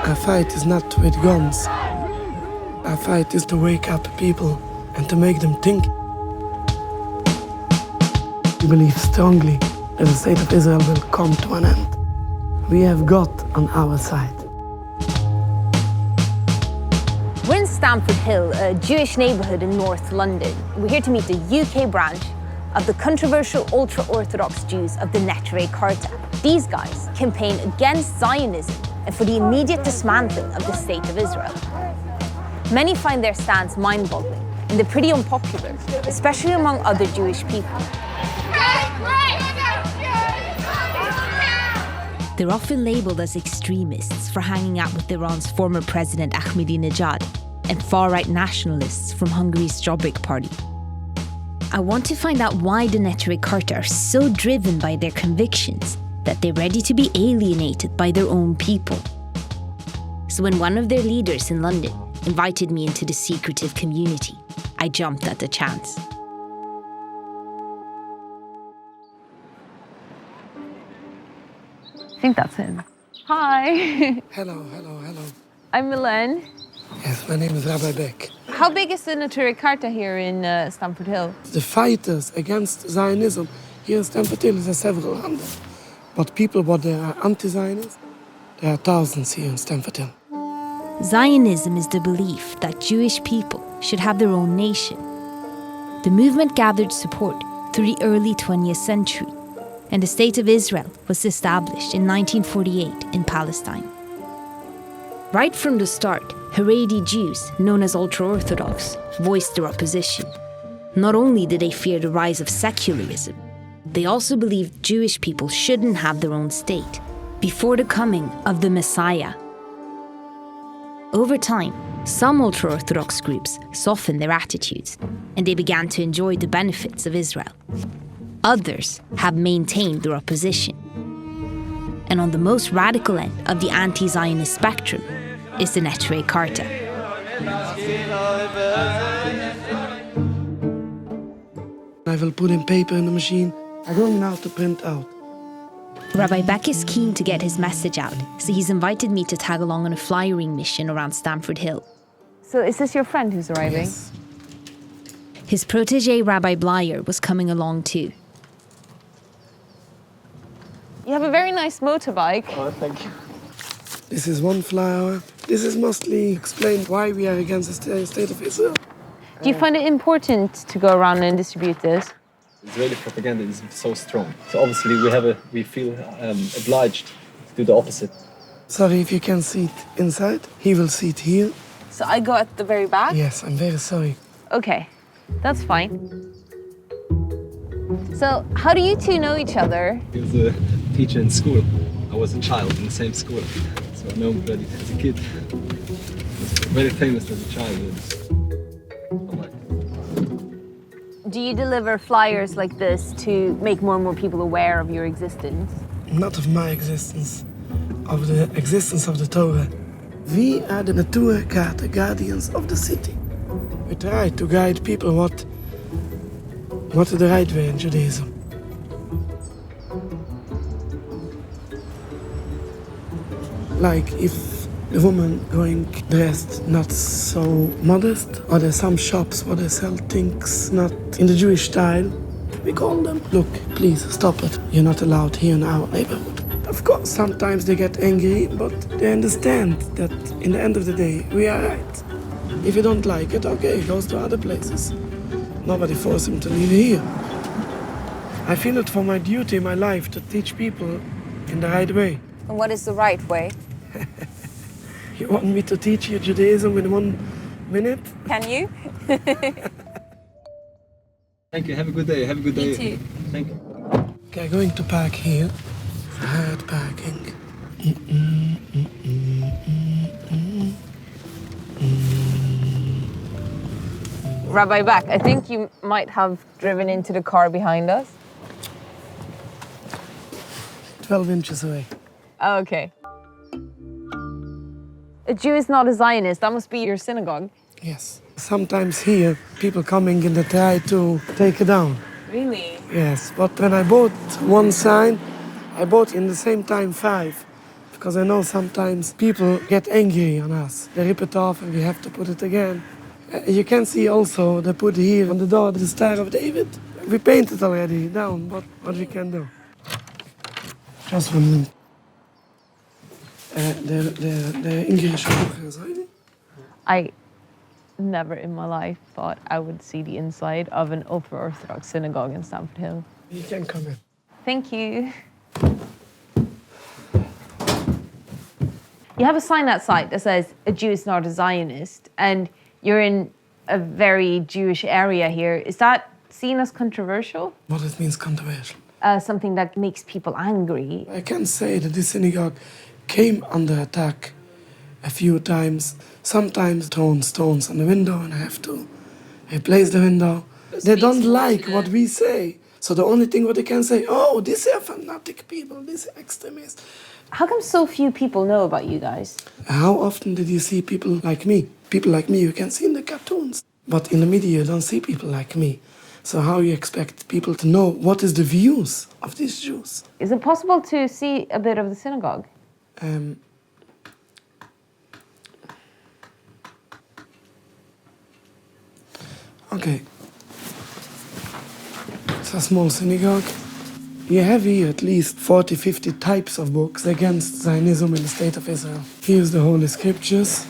Our fight is not with guns. Our fight is to wake up people and to make them think. We believe strongly that the state of Israel will come to an end. We have God on our side. We're in Stamford Hill, a Jewish neighbourhood in North London. We're here to meet the UK branch of the controversial Ultra Orthodox Jews of the Neturei Karta. These guys campaign against Zionism and for the immediate dismantling of the state of Israel. Many find their stance mind-boggling, and they're pretty unpopular, especially among other Jewish people. They're often labelled as extremists for hanging out with Iran's former president Ahmadinejad and far-right nationalists from Hungary's Jobbik party. I want to find out why the Neturei Karta are so driven by their convictions that they're ready to be alienated by their own people. So when one of their leaders in London invited me into the secretive community, I jumped at the chance. I think that's him. Hi. Hello. I'm Milène. Yes, my name is Rabbi Beck. How big is the Neturei Karta here in Stamford Hill? The fighters against Zionism here in Stamford Hill is several hundred. But people, what they are anti-Zionist, there are thousands here in Stamford Hill. Zionism is the belief that Jewish people should have their own nation. The movement gathered support through the early 20th century, and the State of Israel was established in 1948 in Palestine. Right from the start, Haredi Jews, known as Ultra Orthodox, voiced their opposition. Not only did they fear the rise of secularism, they also believed Jewish people shouldn't have their own state before the coming of the Messiah. Over time, some ultra-Orthodox groups softened their attitudes, and they began to enjoy the benefits of Israel. Others have maintained their opposition. And on the most radical end of the anti-Zionist spectrum is the Neturei Karta. I will put in paper in the machine. I'm going now to print out. Rabbi Beck is keen to get his message out, so he's invited me to tag along on a flyering mission around Stamford Hill. So is this your friend who's arriving? Yes. His protege, Rabbi Blyer, was coming along too. You have a very nice motorbike. Oh, thank you. This is one flower. This is mostly explained why we are against the state of Israel. Do you find it important to go around and distribute this? Israeli propaganda is so strong. So obviously we feel obliged to do the opposite. Sorry if you can see it inside. He will see it here. So I go at the very back? Yes, I'm very sorry. Okay, that's fine. So how do you two know each other? He was a teacher in school. I was a child in the same school. So I know him already as a kid. He was very famous as a child. Do you deliver flyers like this to make more and more people aware of your existence? Not of my existence, of the existence of the Torah. We are the Neturei Karta, guardians of the city. We try to guide people what is the right way in Judaism. Like if the woman going dressed not so modest, or there's some shops where they sell things not in the Jewish style, we call them, look, please stop it. You're not allowed here in our neighborhood. Of course, sometimes they get angry, but they understand that in the end of the day, we are right. If you don't like it, okay, he goes to other places. Nobody forced him to leave here. I feel it for my duty in my life to teach people in the right way. And what is the right way? You want me to teach you Judaism in 1 minute? Can you? Thank you. Have a good day. Have a good day. You too. Thank you. Okay, going to park here. Hard parking. Rabbi Beck, I think you might have driven into the car behind us. 12 inches away. Oh, okay. A Jew is not a Zionist. That must be your synagogue. Yes. Sometimes here, people coming and they try to take it down. Really? Yes, but when I bought one sign, I bought in the same time 5, because I know sometimes people get angry on us. They rip it off and we have to put it again. You can see also they put here on the door the Star of David. We painted already down, but what we can do. Just 1 minute. The English book, I never in my life thought I would see the inside of an Ultra Orthodox synagogue in Stamford Hill. You can come in. Thank you. You have a sign outside that says, "A Jew is not a Zionist," and you're in a very Jewish area here. Is that seen as controversial? What it means controversial? Something that makes people angry. I can say that this synagogue came under attack a few times. Sometimes thrown stones on the window and I have to replace the window. They don't like what we say. So the only thing what they can say, oh, these are fanatic people, these are extremists. How come so few people know about you guys? How often did you see people like me? People like me you can see in the cartoons. But in the media you don't see people like me. So how you expect people to know what is the views of these Jews? Is it possible to see a bit of the synagogue? Okay. It's a small synagogue. You have here at least 40, 50 types of books against Zionism in the State of Israel. Here's the Holy Scriptures.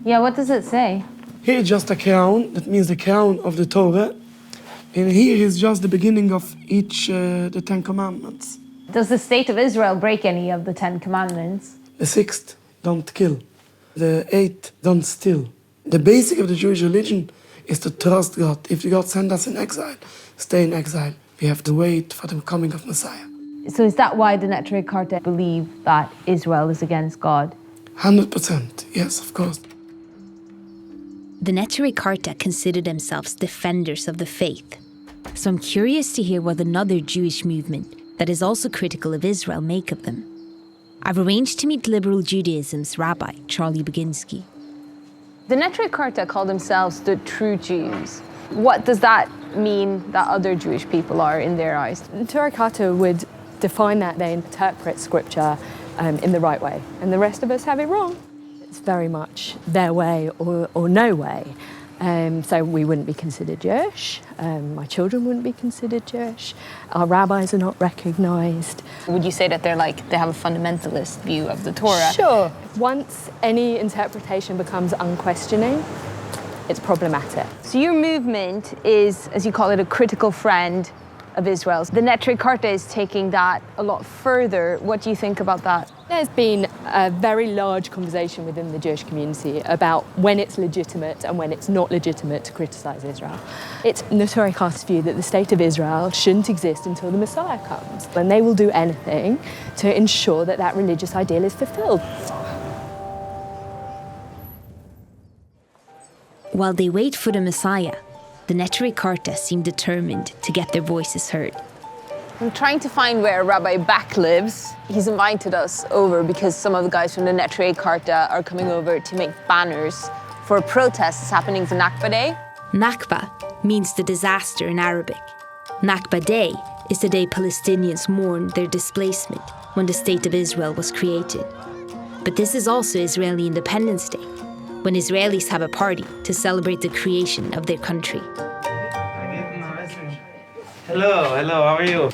Yeah, what does it say? Here is just a crown, that means the crown of the Torah. And here is just the beginning of each, the 10 Commandments. Does the State of Israel break any of the 10 Commandments? The 6th, don't kill. The 8th, don't steal. The basic of the Jewish religion is to trust God. If God sends us in exile, stay in exile. We have to wait for the coming of Messiah. So is that why the Neturei Karta believe that Israel is against God? 100%, yes, of course. The Neturei Karta consider themselves defenders of the faith. So I'm curious to hear what another Jewish movement that is also critical of Israel make of them. I've arranged to meet liberal Judaism's rabbi, Charlie Baginski. The Neturei Karta call themselves the true Jews. What does that mean that other Jewish people are in their eyes? Neturei Karta would define that they interpret scripture in the right way, and the rest of us have it wrong. It's very much their way or no way. So we wouldn't be considered Jewish, my children wouldn't be considered Jewish, our rabbis are not recognized. Would you say that they have a fundamentalist view of the Torah? Sure. Once any interpretation becomes unquestioning, it's problematic. So your movement is, as you call it, a critical friend of Israel's. The Neturei Karta is taking that a lot further. What do you think about that? There's been a very large conversation within the Jewish community about when it's legitimate and when it's not legitimate to criticize Israel. It's Neturei Karta's view that the state of Israel shouldn't exist until the Messiah comes, and they will do anything to ensure that that religious ideal is fulfilled. While they wait for the Messiah, the Neturei Karta seem determined to get their voices heard. I'm trying to find where Rabbi Back lives. He's invited us over because some of the guys from the Neturei Karta are coming over to make banners for protests happening for Nakba Day. Nakba means the disaster in Arabic. Nakba Day is the day Palestinians mourn their displacement when the State of Israel was created. But this is also Israeli Independence Day, when Israelis have a party to celebrate the creation of their country. Hello, how are you?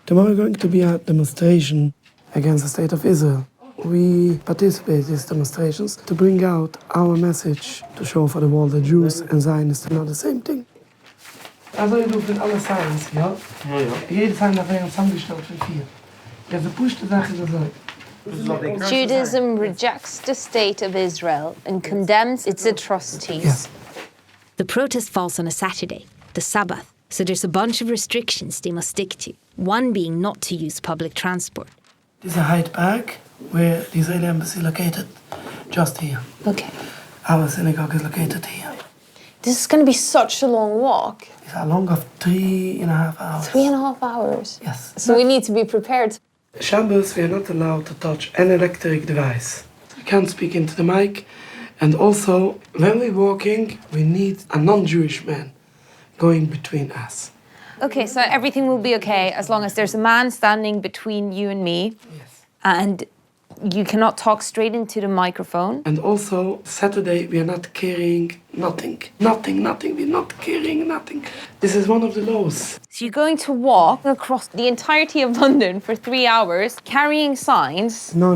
Tomorrow going to be a demonstration against the State of Israel. We participate in these demonstrations to bring out our message, to show for the world that Jews and Zionists are not the same thing. Also, je doet met alle signs, ja? Jede sign dat wij samengesteld van 4. Je hebt de push de dag in de zuid. Judaism rejects the state of Israel and condemns its atrocities. Yes. The protest falls on a Saturday, the Sabbath, so there's a bunch of restrictions they must stick to, one being not to use public transport. This is a Hyde Park, where the Israeli embassy is located, just here. Okay. Our synagogue is located here. This is going to be such a long walk. It's a long of 3.5 hours. 3.5 hours? Yes. So we need to be prepared. Shabbos, we are not allowed to touch an electric device. We can't speak into the mic. And also, when we're walking, we need a non-Jewish man going between us. Okay, so everything will be okay as long as there's a man standing between you and me. Yes. And you cannot talk straight into the microphone. And also, Saturday, we are not carrying nothing. Nothing. We're not carrying nothing. This is one of the laws. So you're going to walk across the entirety of London for 3 hours, carrying signs. No.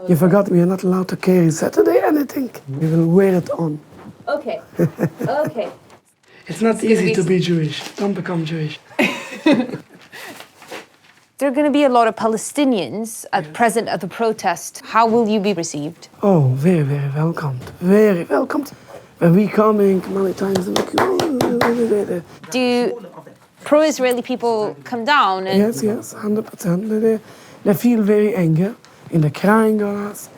You forgot we are not allowed to carry Saturday anything. We will wear it on. Okay. It's not easy to be Jewish. Don't become Jewish. There are going to be a lot of Palestinians present at the protest. How will you be received? Oh, very, very welcomed. Very welcomed. When we coming many times, Do pro-Israeli people come down? And yes, 100%. They feel very angry and they're crying on us.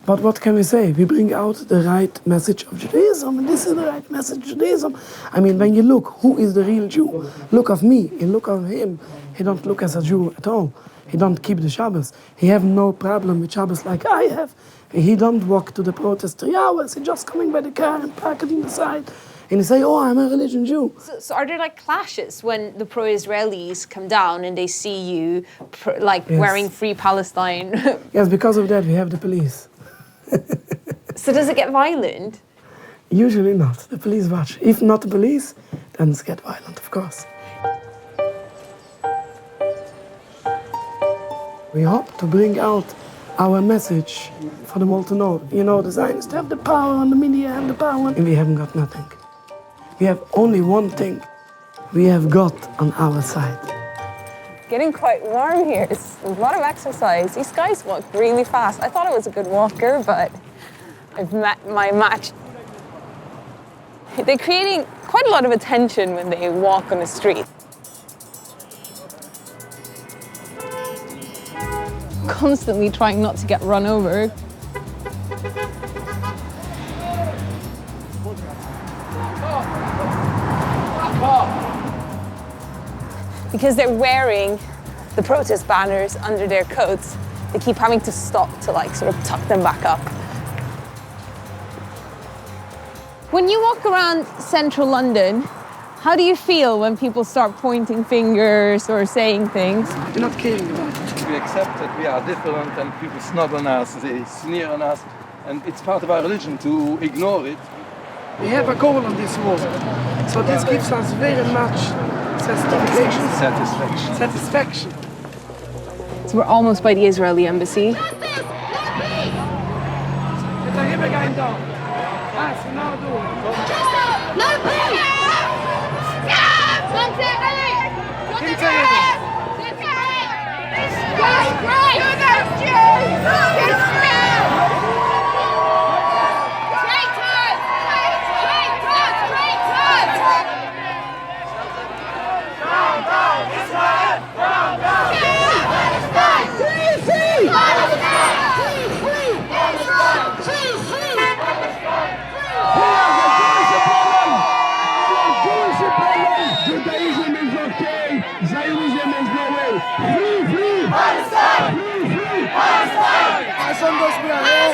But what can we say? We bring out the right message of Judaism, and this is the right message of Judaism. I mean, when you look, who is the real Jew? Look of me and look of him. He don't look as a Jew at all. He don't keep the Shabbos. He have no problem with Shabbos like I have. He don't walk to the protest 3 hours. He just coming by the car and park it in the side. And he say, oh, I'm a religion Jew. So are there like clashes when the pro-Israelis come down and they see you wearing Free Palestine? Yes, because of that we have the police. So does it get violent? Usually not. The police watch. If not the police, then it's get violent, of course. We hope to bring out our message for them all to know. You know, the Zionists have the power, and the media have the power, and we haven't got nothing. We have only one thing we have got on our side. Getting quite warm here. It's a lot of exercise. These guys walk really fast. I thought I was a good walker, but I've met my match. They're creating quite a lot of attention when they walk on the street. Constantly trying not to get run over. Because they're wearing the protest banners under their coats, they keep having to stop to sort of tuck them back up. When you walk around central London, how do you feel when people start pointing fingers or saying things? You're not caring about it. We accept that we are different and people snub on us, they sneer on us, and it's part of our religion to ignore it. We have a goal on this war, so this gives us very much satisfaction. So we're almost by the Israeli embassy. Judaism is okay, Zionism is no way. Free Palestine! Free Palestine! As long as we are here,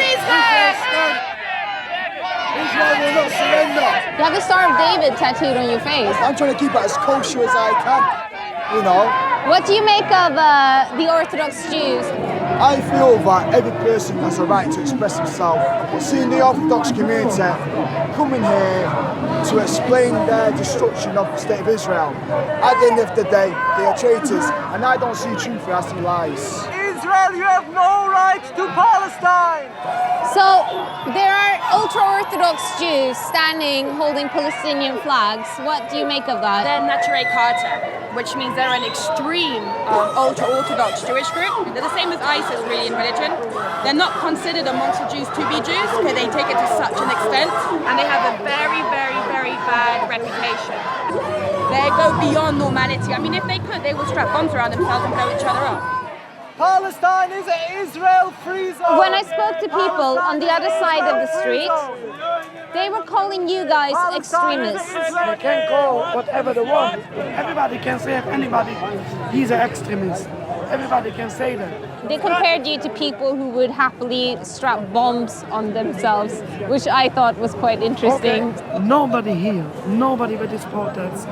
Israel will not surrender. You have the Star of David tattooed on your face. I'm trying to keep it as kosher as I can, you know. What do you make of the Orthodox Jews? I feel that every person has a right to express himself. But seeing the Orthodox community coming here to explain their destruction of the state of Israel, at the end of the day, they are traitors, and I don't see truth, I see lies. Israel, you have no right to Palestine! So there are Ultra Orthodox Jews standing holding Palestinian flags. What do you make of that? They're Neturei Karta, which means they're an extreme Ultra Orthodox Jewish group. They're the same as ISIS really in religion. They're not considered amongst the Jews to be Jews because they take it to such an extent, and they have a very, very, very bad reputation. They go beyond normality. I mean, if they could, they would strap bombs around themselves and blow each other up. Palestine is an Israel-free zone! When I spoke to people on the other side of the street, they were calling you guys extremists. They can call whatever they want. Everybody can say if anybody, he's an extremist. Everybody can say that. They compared you to people who would happily strap bombs on themselves, which I thought was quite interesting. Okay. Nobody here, nobody with these protests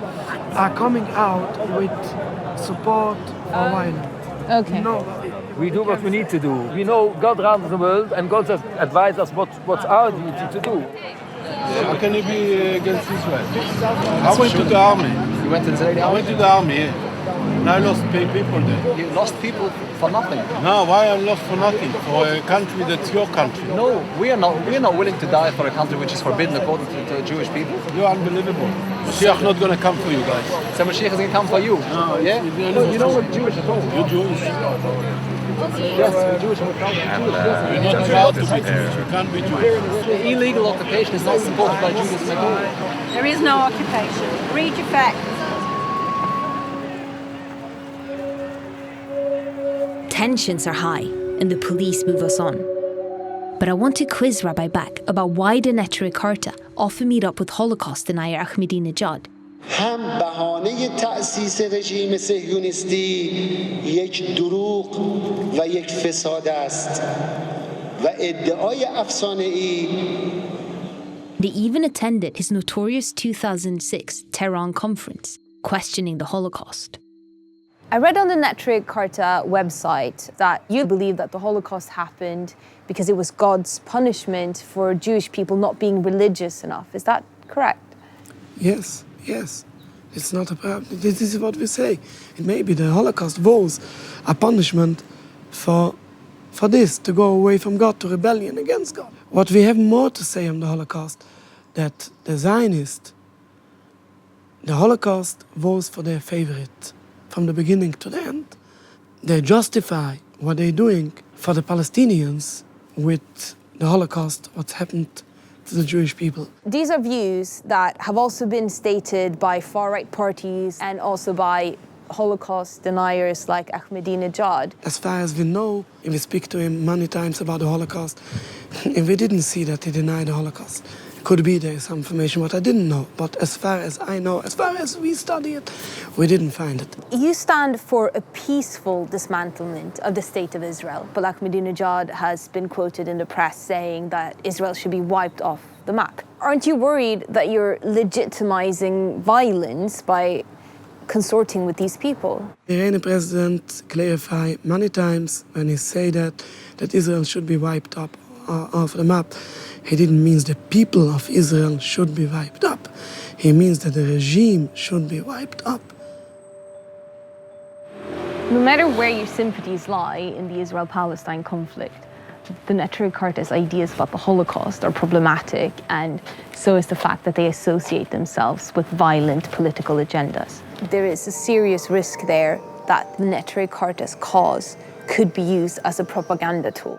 are coming out with support for violence. Okay. Nobody. We do what we need to do. We know God runs the world, and God has advised us what's our duty to do. How can you be against Israel? I went to the army. You went to the Israeli I army? went to the army, and I lost people there. You lost people for nothing. No, why I lost for nothing? For a country that's your country. No, we are not willing to die for a country which is forbidden according to Jewish people. You're unbelievable. Mashiach not going to come for you guys. So Mashiach is going to come for you. No, yeah? You know what Jewish at all. You're Jewish. Yes, we're Jewish. We're proud. You're not allowed to be Jewish. You can't be Jewish. The illegal occupation is not supported by Judaism at all. There is no occupation. Read your facts. Tensions are high, and the police move us on. But I want to quiz Rabbi Back about why the Neturei Karta often meet up with Holocaust denier Ahmadinejad. هم بهانه تأسیس رژیم صهیونیستی یک دروغ و یک فساد است و ادعای افسانه‌ای. They even attended his notorious 2006 Tehran conference, questioning the Holocaust. I read on the Neturei Karta website that you believe that the Holocaust happened because it was God's punishment for Jewish people not being religious enough. Is that correct? Yes, yes. It's not a problem. This is what we say. It may be the Holocaust was a punishment for this, to go away from God, to rebellion against God. What we have more to say on the Holocaust, that the Zionists, the Holocaust was for their favorite from the beginning to the end. They justify what they're doing for the Palestinians with the Holocaust, what's happened to the Jewish people. These are views that have also been stated by far-right parties and also by Holocaust deniers like Ahmadinejad. As far as we know, if we speak to him many times about the Holocaust, and we didn't see that he denied the Holocaust. Could be there some information what I didn't know, but as far as I know, as far as we study it, we didn't find it. You stand for a peaceful dismantlement of the state of Israel, but Ahmadinejad has been quoted in the press saying that Israel should be wiped off the map. Aren't you worried that you're legitimizing violence by consorting with these people? The Iranian president clarified many times when he said that Israel should be wiped up off the map. He didn't mean the people of Israel should be wiped up. He means that the regime should be wiped up. No matter where your sympathies lie in the Israel-Palestine conflict, the Neturei Karta's ideas about the Holocaust are problematic, and so is the fact that they associate themselves with violent political agendas. There is a serious risk there that the Neturei Karta's cause could be used as a propaganda tool.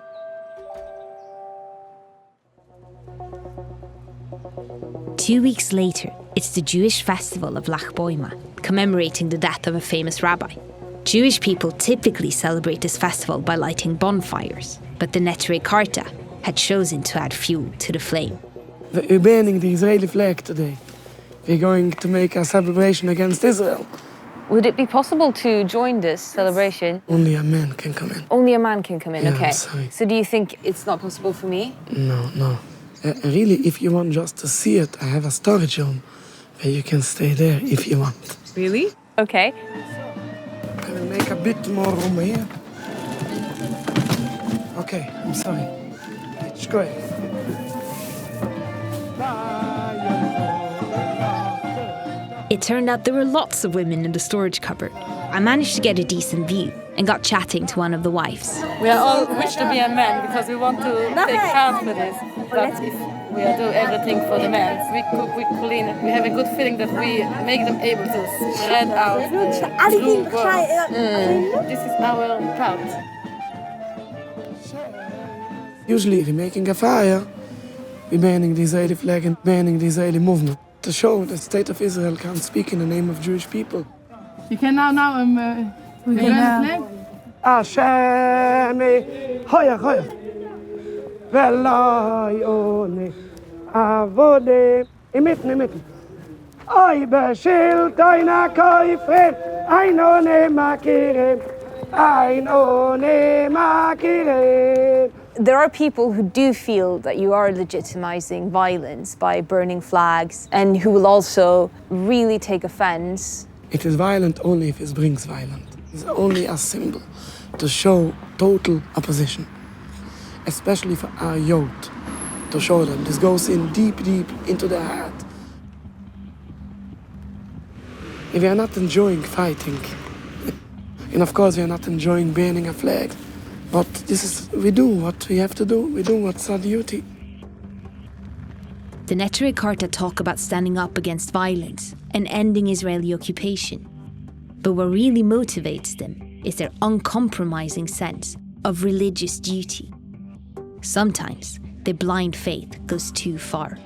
Two weeks later, it's the Jewish festival of Lag Boima, commemorating the death of a famous rabbi. Jewish people typically celebrate this festival by lighting bonfires, but the Neturei Karta had chosen to add fuel to the flame. We're banning the Israeli flag today. We're going to make a celebration against Israel. Would it be possible to join this celebration? Only a man can come in. Only a man can come in, Yeah, okay. I'm sorry. So do you think it's not possible for me? No. Really, if you want just to see it, I have a storage room where you can stay there if you want. Really? Okay. I will make a bit more room here. Okay, I'm sorry. It's great. It turned out there were lots of women in the storage cupboard. I managed to get a decent view and got chatting to one of the wives. We are all wish to be a man because we want to take part for this. But if we do everything for the men, we cook, we clean, we have a good feeling that we make them able to spread out the blue world. This is our part. Usually, if we're making a fire, we're banning the Israeli flag and banning the Israeli movement to show the state of Israel can't speak in the name of Jewish people. Je kan nou een flag. Ashemi, hoya. Velayone, avode, imitten. Oy beshil toina koifren, ainone makirem, ainone makirem. There are people who do feel that you are legitimizing violence by burning flags and who will also really take offense. It is violent only if it brings violence. It's only a symbol to show total opposition, especially for our youth, to show them this goes in deep, deep into their heart. If we are not enjoying fighting, and of course we are not enjoying burning a flag, but we do what we have to do, we do what's our duty. The Neturei Karta talk about standing up against violence and ending Israeli occupation. But what really motivates them is their uncompromising sense of religious duty. Sometimes their blind faith goes too far.